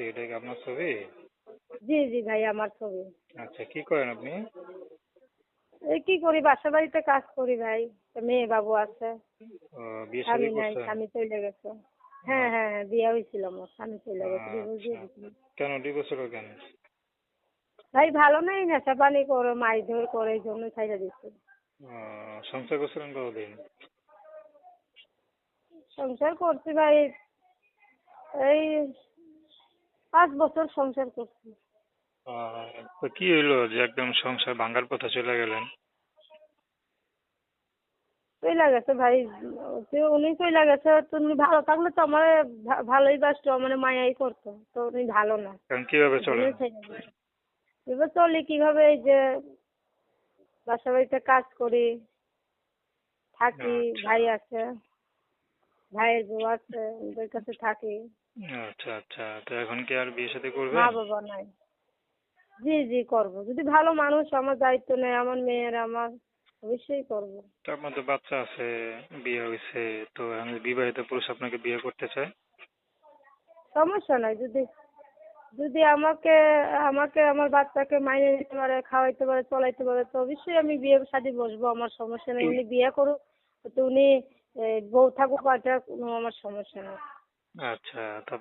এটা কি আপনার ছবি? জি জি ভাই, আমার ছবি। আচ্ছা, কি করেন আপনি? এই কি করি, বাসা বাড়িতে কাজ করি ভাই। তো মেয়ে বাবু আছে। ও, বিয়ে শাদী স্বামী নাই, করছেন? স্বামী চলে গেছে। হ্যাঁ আ- হ্যাঁ হ্যাঁ, বিয়ে হয়েছিল আমার, স্বামী চলে গেছে, ডিভোর্স আচ্ছা, দিয়ে দিছিল। কেন ডিভোর্স হলো কেন? ভাই ভালো নাই, নেশা পানি করে, মারধর করে, এই জন্য ছাইড়া দিচ্ছে। সংসার করছিলেন কতদিন? সংসার করছি ভাই, এই 5 বছর সংসার করছি। তো কি হইলো যে একদম সংসার ভাঙার পথে চলে গেলেন? চইলা গেছে ভাই। উনি চইলা গেছে, তো উনি ভালো থাকলে তো আমার ভালোই বাসতো, মানে মায়াই করতো, তো উনি ভালো না। কারণ কিভাবে এই চলেন? জন্যই ছাইড়া গেছে। এবার চলি কিভাবে, এই যে বাসা বাড়িতে কাজ করি, থাকি, আচ্ছা, ভাই আছে, ভাইয়ের বউ আছে, ওদের কাছে থাকি। আচ্ছা, আচ্ছা। তো এখন কি আর বিয়ে শাদী মা করবেন? বাবা নাই। জি জি করবো, যদি ভালো মানুষ আমার দায়িত্ব নেয়, আমার মেয়ের, আমার, অবশ্যই করবো। তো আপনার তো বাচ্চা আছে, বিয়ে হয়েছে, তো এখন বিবাহিত পুরুষ আপনাকে বিয়ে করতে চায়? সমস্যা নাই, যদি যদি আমাকে আমাকে আমার বাচ্চাকে মাইনে নিতে পারে, খাওয়াইতে পারে, চলাইতে পারে, তো অবশ্যই আমি বিয়ে শাদী বসবো, আমার সমস্যা নেই। উনি বিয়ে করুক, তো উনি বউ থাকুক, এটা কোনো আমার সমস্যা নেই। আচ্ছা,